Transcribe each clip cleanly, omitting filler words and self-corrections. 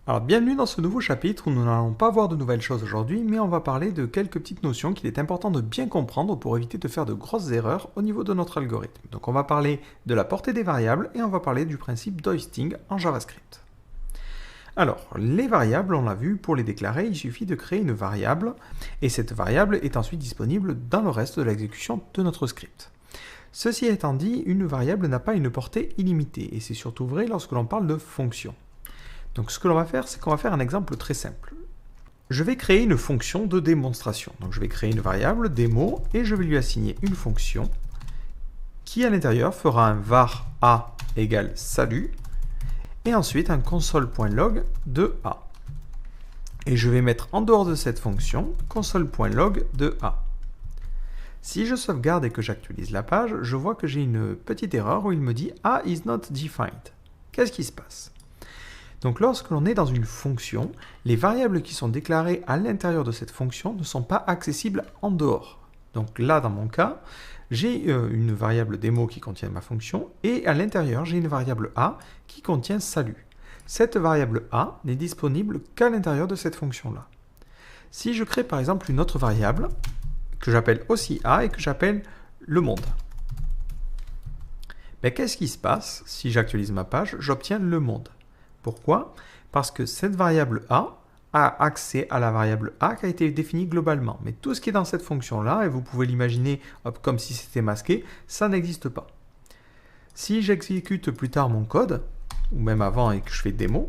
Alors, bienvenue dans ce nouveau chapitre où nous n'allons pas voir de nouvelles choses aujourd'hui, mais on va parler de quelques petites notions qu'il est important de bien comprendre pour éviter de faire de grosses erreurs au niveau de notre algorithme. Donc on va parler de la portée des variables et on va parler du principe d'hoisting en JavaScript. Alors, les variables, on l'a vu, pour les déclarer, il suffit de créer une variable et cette variable est ensuite disponible dans le reste de l'exécution de notre script. Ceci étant dit, une variable n'a pas une portée illimitée et c'est surtout vrai lorsque l'on parle de fonction. Donc ce que l'on va faire, c'est qu'on va faire un exemple très simple. Je vais créer une fonction de démonstration. Donc je vais créer une variable démo et je vais lui assigner une fonction qui à l'intérieur fera un var a égale salut et ensuite un console.log de a. Et je vais mettre en dehors de cette fonction console.log de a. Si je sauvegarde et que j'actualise la page, je vois que j'ai une petite erreur où il me dit a is not defined. Qu'est-ce qui se passe ? Donc lorsque l'on est dans une fonction, les variables qui sont déclarées à l'intérieur de cette fonction ne sont pas accessibles en dehors. Donc là, dans mon cas, j'ai une variable démo qui contient ma fonction et à l'intérieur, j'ai une variable a qui contient salut. Cette variable a n'est disponible qu'à l'intérieur de cette fonction-là. Si je crée par exemple une autre variable que j'appelle aussi a et que j'appelle le monde, qu'est-ce qui se passe si j'actualise ma page? J'obtiens le monde. Pourquoi? Parce que cette variable a accès à la variable a qui a été définie globalement. Mais tout ce qui est dans cette fonction-là, et vous pouvez l'imaginer comme si c'était masqué, ça n'existe pas. Si j'exécute plus tard mon code, ou même avant et que je fais démo,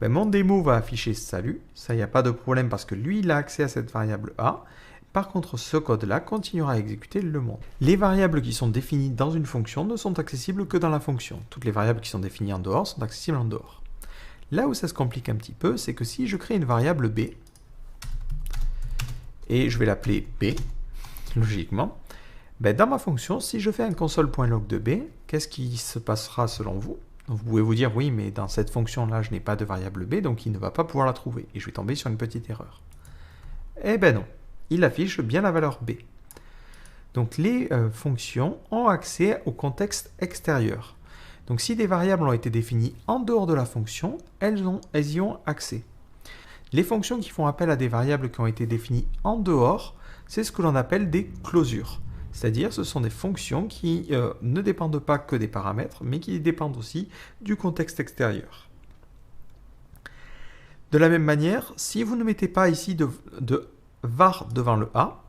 mon démo va afficher salut. Ça, il n'y a pas de problème parce que lui, il a accès à cette variable a. Par contre, ce code-là continuera à exécuter le monde. Les variables qui sont définies dans une fonction ne sont accessibles que dans la fonction. Toutes les variables qui sont définies en dehors sont accessibles en dehors. Là où ça se complique un petit peu, c'est que si je crée une variable b, et je vais l'appeler b, logiquement, dans ma fonction, si je fais un console.log de b, qu'est-ce qui se passera selon vous? Vous pouvez vous dire, oui, mais dans cette fonction-là, je n'ai pas de variable b, donc il ne va pas pouvoir la trouver. Et je vais tomber sur une petite erreur. Eh ben non. Il affiche bien la valeur b. Donc les fonctions ont accès au contexte extérieur. Donc si des variables ont été définies en dehors de la fonction, elles y ont accès. Les fonctions qui font appel à des variables qui ont été définies en dehors, c'est ce que l'on appelle des closures. C'est-à-dire ce sont des fonctions qui ne dépendent pas que des paramètres, mais qui dépendent aussi du contexte extérieur. De la même manière, si vous ne mettez pas ici de var devant le a,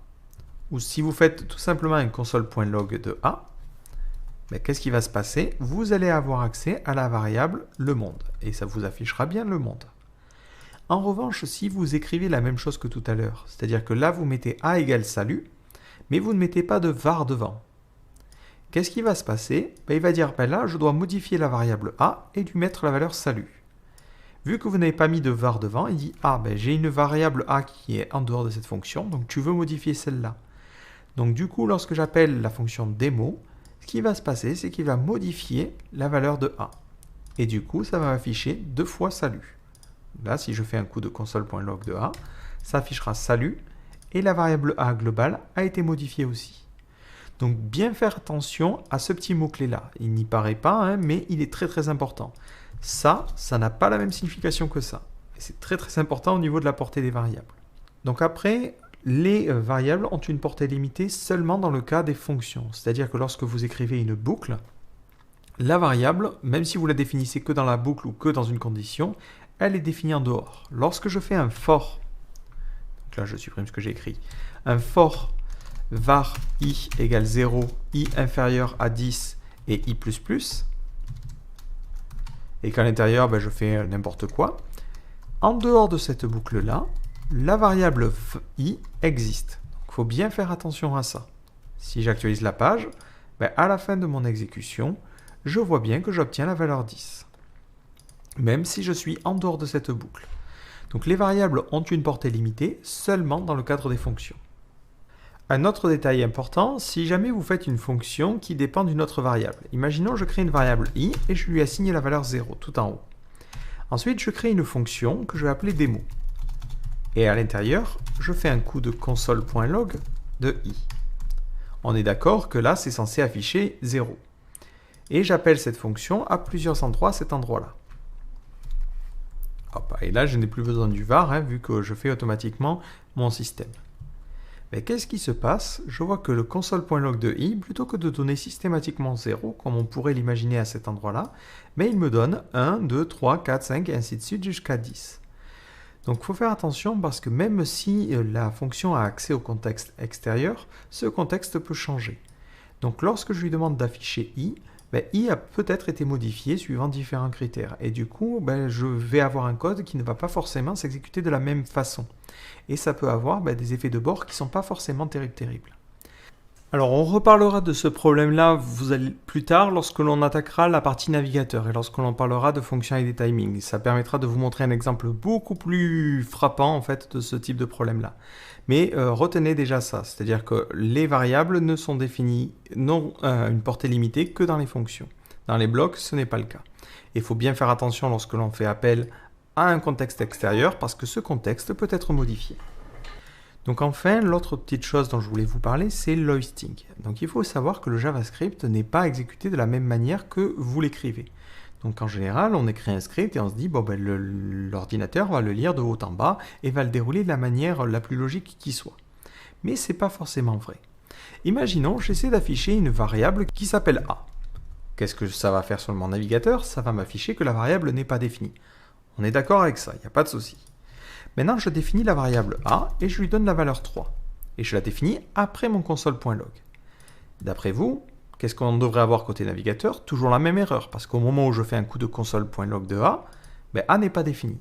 ou si vous faites tout simplement un console.log de a, qu'est-ce qui va se passer? Vous allez avoir accès à la variable le monde, et ça vous affichera bien le monde. En revanche, si vous écrivez la même chose que tout à l'heure, c'est-à-dire que là vous mettez a égale salut, mais vous ne mettez pas de var devant, qu'est-ce qui va se passer? Il va dire, là je dois modifier la variable a et lui mettre la valeur salut. Vu que vous n'avez pas mis de var devant, il dit « Ah, j'ai une variable a qui est en dehors de cette fonction, donc tu veux modifier celle-là. » Donc du coup, lorsque j'appelle la fonction démo, ce qui va se passer, c'est qu'il va modifier la valeur de a. Et du coup, ça va afficher 2 fois salut. Là, si je fais un coup de console.log de a, ça affichera salut, et la variable a globale a été modifiée aussi. Donc bien faire attention à ce petit mot-clé-là. Il n'y paraît pas, mais il est très très important. Ça n'a pas la même signification que ça. Et c'est très très important au niveau de la portée des variables. Donc après, les variables ont une portée limitée seulement dans le cas des fonctions. C'est-à-dire que lorsque vous écrivez une boucle, la variable, même si vous la définissez que dans la boucle ou que dans une condition, elle est définie en dehors. Lorsque je fais un for, donc là je supprime ce que j'ai écrit, un for var i égale 0, i inférieur à 10 et i++, et qu'à l'intérieur, je fais n'importe quoi. En dehors de cette boucle-là, la variable i existe. Donc, il faut bien faire attention à ça. Si j'actualise la page, à la fin de mon exécution, je vois bien que j'obtiens la valeur 10. Même si je suis en dehors de cette boucle. Donc les variables ont une portée limitée seulement dans le cadre des fonctions. Un autre détail important, si jamais vous faites une fonction qui dépend d'une autre variable. Imaginons je crée une variable i et je lui assigne la valeur 0 tout en haut. Ensuite, je crée une fonction que je vais appeler démo. Et à l'intérieur, je fais un coup de console.log de i. On est d'accord que là, c'est censé afficher 0. Et j'appelle cette fonction à plusieurs endroits à cet endroit-là. Et là, je n'ai plus besoin du var, hein, vu que je fais automatiquement mon système. Mais qu'est-ce qui se passe? Je vois que le console.log de i, plutôt que de donner systématiquement 0, comme on pourrait l'imaginer à cet endroit-là, mais il me donne 1, 2, 3, 4, 5, et ainsi de suite jusqu'à 10. Donc il faut faire attention parce que même si la fonction a accès au contexte extérieur, ce contexte peut changer. Donc lorsque je lui demande d'afficher i, i a peut-être été modifié suivant différents critères. Et du coup, je vais avoir un code qui ne va pas forcément s'exécuter de la même façon. Et ça peut avoir des effets de bord qui ne sont pas forcément terribles. Alors on reparlera de ce problème-là plus tard lorsque l'on attaquera la partie navigateur et lorsque l'on parlera de fonctions et des timings. Ça permettra de vous montrer un exemple beaucoup plus frappant en fait de ce type de problème-là. Mais retenez déjà ça, c'est-à-dire que les variables ne sont définies non une portée limitée que dans les fonctions. Dans les blocs, ce n'est pas le cas. Il faut bien faire attention lorsque l'on fait appel à un contexte extérieur parce que ce contexte peut être modifié. Donc enfin, l'autre petite chose dont je voulais vous parler, c'est l'hoisting. Donc il faut savoir que le JavaScript n'est pas exécuté de la même manière que vous l'écrivez. Donc en général, on écrit un script et on se dit, l'ordinateur va le lire de haut en bas et va le dérouler de la manière la plus logique qui soit. Mais ce n'est pas forcément vrai. Imaginons, j'essaie d'afficher une variable qui s'appelle A. Qu'est-ce que ça va faire sur mon navigateur? Ça va m'afficher que la variable n'est pas définie. On est d'accord avec ça, il n'y a pas de souci. Maintenant, je définis la variable A et je lui donne la valeur 3. Et je la définis après mon console.log. D'après vous, qu'est-ce qu'on devrait avoir côté navigateur? Toujours la même erreur, parce qu'au moment où je fais un coup de console.log de A, A n'est pas défini.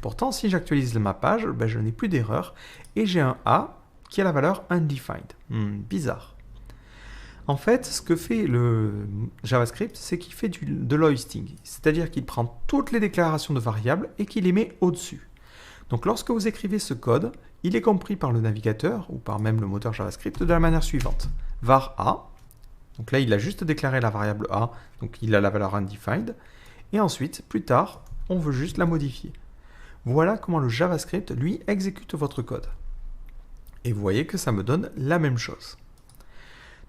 Pourtant, si j'actualise ma page, je n'ai plus d'erreur et j'ai un A qui a la valeur undefined. Bizarre. En fait, ce que fait le JavaScript, c'est qu'il fait de l'hoisting. C'est-à-dire qu'il prend toutes les déclarations de variables et qu'il les met au-dessus. Donc lorsque vous écrivez ce code, il est compris par le navigateur ou par même le moteur JavaScript de la manière suivante. Var A, donc là il a juste déclaré la variable A, donc il a la valeur undefined, et ensuite, plus tard, on veut juste la modifier. Voilà comment le JavaScript, lui, exécute votre code. Et vous voyez que ça me donne la même chose.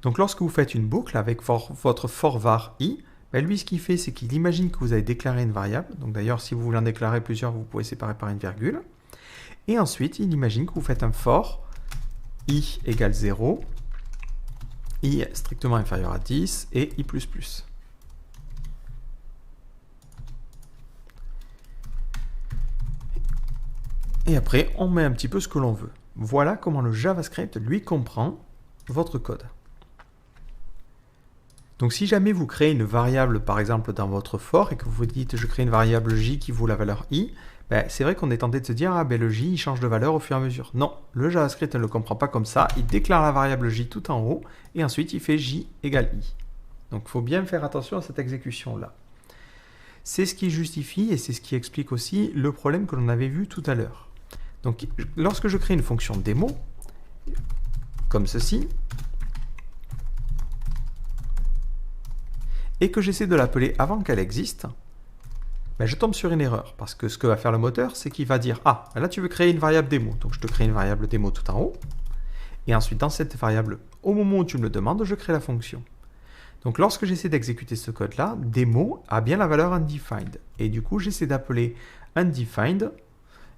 Donc lorsque vous faites une boucle avec votre for var i, lui, ce qu'il fait, c'est qu'il imagine que vous avez déclaré une variable. Donc d'ailleurs, si vous voulez en déclarer plusieurs, vous pouvez séparer par une virgule. Et ensuite, il imagine que vous faites un for i égale 0, i strictement inférieur à 10 et i++. Et après, on met un petit peu ce que l'on veut. Voilà comment le JavaScript, lui, comprend votre code. Donc si jamais vous créez une variable, par exemple, dans votre for, et que vous dites « je crée une variable j qui vaut la valeur i », c'est vrai qu'on est tenté de se dire « ah le j il change de valeur au fur et à mesure ». Non, le JavaScript ne le comprend pas comme ça, il déclare la variable j tout en haut, et ensuite il fait j égale i. Donc il faut bien faire attention à cette exécution-là. C'est ce qui justifie, et c'est ce qui explique aussi le problème que l'on avait vu tout à l'heure. Donc lorsque je crée une fonction démo, comme ceci, et que j'essaie de l'appeler avant qu'elle existe, je tombe sur une erreur. Parce que ce que va faire le moteur, c'est qu'il va dire « ah, là tu veux créer une variable démo, donc je te crée une variable démo tout en haut. Et ensuite, dans cette variable, au moment où tu me le demandes, je crée la fonction. » Donc lorsque j'essaie d'exécuter ce code-là, démo a bien la valeur undefined. Et du coup, j'essaie d'appeler undefined,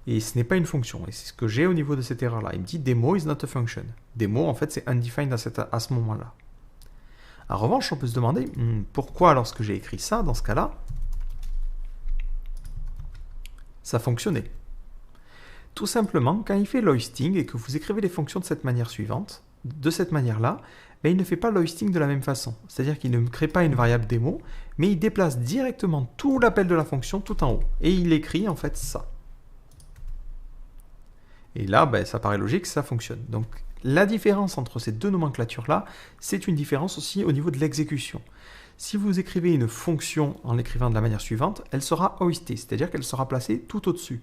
et ce n'est pas une fonction. Et c'est ce que j'ai au niveau de cette erreur-là. Il me dit « demo is not a function ». Démo, en fait, c'est undefined à ce moment-là. En revanche, on peut se demander pourquoi, lorsque j'ai écrit ça, dans ce cas-là, ça fonctionnait. Tout simplement, quand il fait l'hoisting et que vous écrivez les fonctions de cette manière suivante, de cette manière-là, il ne fait pas l'hoisting de la même façon. C'est-à-dire qu'il ne crée pas une variable démo, mais il déplace directement tout l'appel de la fonction tout en haut. Et il écrit en fait ça. Et là, ça paraît logique, ça fonctionne. Donc, la différence entre ces deux nomenclatures-là, c'est une différence aussi au niveau de l'exécution. Si vous écrivez une fonction en l'écrivant de la manière suivante, elle sera hoistée, c'est-à-dire qu'elle sera placée tout au-dessus.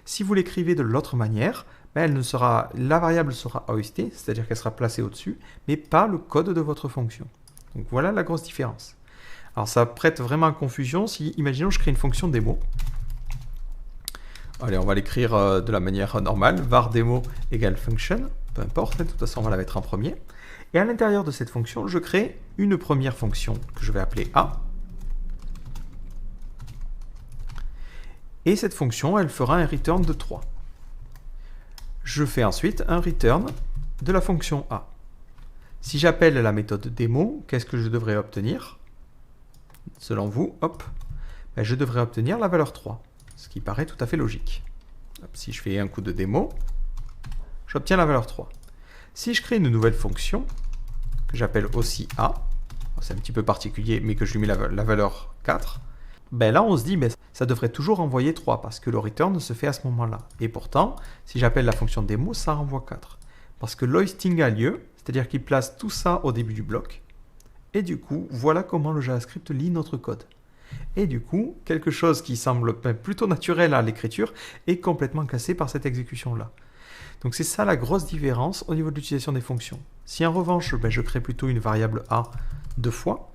Si vous l'écrivez de l'autre manière, la variable sera hoistée, c'est-à-dire qu'elle sera placée au-dessus, mais pas le code de votre fonction. Donc voilà la grosse différence. Alors ça prête vraiment à confusion si, imaginons, je crée une fonction démo. Allez, on va l'écrire de la manière normale, var demo égale function, peu importe, de toute façon on va la mettre en premier. Et à l'intérieur de cette fonction, je crée une première fonction que je vais appeler A. Et cette fonction, elle fera un return de 3. Je fais ensuite un return de la fonction a. Si j'appelle la méthode démo, qu'est-ce que je devrais obtenir? Selon vous, hop, ben je devrais obtenir la valeur 3, ce qui paraît tout à fait logique. Hop, si je fais un coup de démo, j'obtiens la valeur 3. Si je crée une nouvelle fonction, que j'appelle aussi a, c'est un petit peu particulier, mais que je lui mets la valeur 4, ben là on se dit, ben, ça devrait toujours envoyer 3, parce que le return se fait à ce moment-là. Et pourtant, si j'appelle la fonction démo, ça renvoie 4. Parce que l'hoisting a lieu, c'est-à-dire qu'il place tout ça au début du bloc, et du coup, voilà comment le JavaScript lit notre code. Et du coup, quelque chose qui semble plutôt naturel à l'écriture est complètement cassé par cette exécution-là. Donc c'est ça la grosse différence au niveau de l'utilisation des fonctions. Si en revanche, ben, je crée plutôt une variable a 2 fois,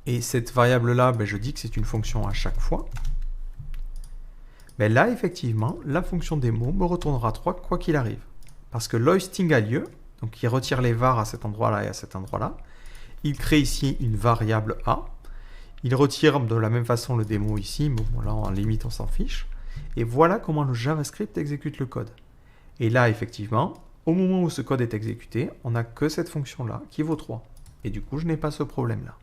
et cette variable-là, ben, je dis que c'est une fonction à chaque fois, ben là, effectivement, la fonction démo me retournera 3 quoi qu'il arrive. Parce que l'hoisting a lieu, donc il retire les vars à cet endroit-là et à cet endroit-là. Il crée ici une variable a. Il retire de la même façon le démo ici, mais bon, là, en limite, on s'en fiche. Et voilà comment le JavaScript exécute le code. Et là, effectivement, au moment où ce code est exécuté, on n'a que cette fonction-là qui vaut 3. Et du coup, je n'ai pas ce problème-là.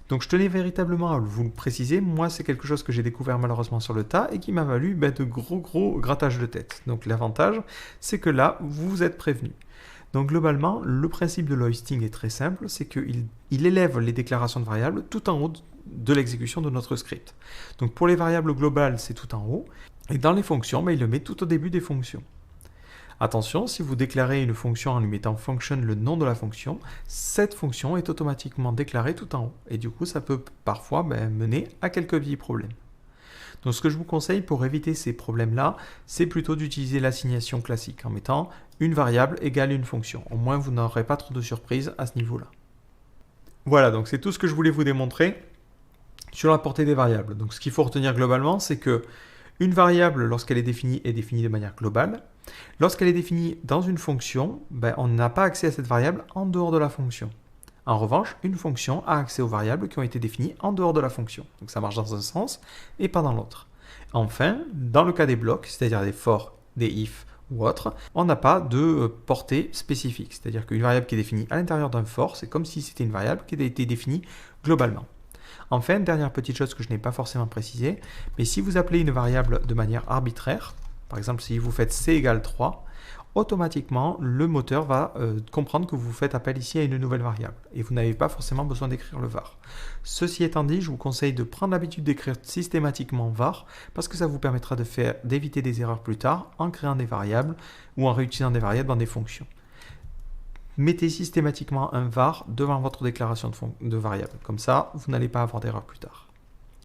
Donc je tenais véritablement à vous le préciser, moi c'est quelque chose que j'ai découvert malheureusement sur le tas et qui m'a valu de gros grattages de tête. Donc l'avantage, c'est que là, vous êtes prévenu. Donc globalement, le principe de l'hoisting est très simple, c'est qu'il élève les déclarations de variables tout en haut de l'exécution de notre script. Donc pour les variables globales, c'est tout en haut, et dans les fonctions, il le met tout au début des fonctions. Attention, si vous déclarez une fonction en lui mettant function le nom de la fonction, cette fonction est automatiquement déclarée tout en haut. Et du coup, ça peut parfois mener à quelques petits problèmes. Donc ce que je vous conseille pour éviter ces problèmes-là, c'est plutôt d'utiliser l'assignation classique en mettant une variable égale une fonction. Au moins, vous n'aurez pas trop de surprises à ce niveau-là. Voilà, donc c'est tout ce que je voulais vous démontrer sur la portée des variables. Donc ce qu'il faut retenir globalement, c'est que une variable, lorsqu'elle est définie de manière globale. Lorsqu'elle est définie dans une fonction, on n'a pas accès à cette variable en dehors de la fonction. En revanche, une fonction a accès aux variables qui ont été définies en dehors de la fonction. Donc ça marche dans un sens et pas dans l'autre. Enfin, dans le cas des blocs, c'est-à-dire des for, des if ou autres, on n'a pas de portée spécifique. C'est-à-dire qu'une variable qui est définie à l'intérieur d'un for, c'est comme si c'était une variable qui a été définie globalement. Enfin, dernière petite chose que je n'ai pas forcément précisée, mais si vous appelez une variable de manière arbitraire, par exemple si vous faites c égale 3, automatiquement le moteur va comprendre que vous faites appel ici à une nouvelle variable et vous n'avez pas forcément besoin d'écrire le var. Ceci étant dit, je vous conseille de prendre l'habitude d'écrire systématiquement var parce que ça vous permettra d'éviter des erreurs plus tard en créant des variables ou en réutilisant des variables dans des fonctions. Mettez systématiquement un var devant votre déclaration de variable. Comme ça, vous n'allez pas avoir d'erreur plus tard.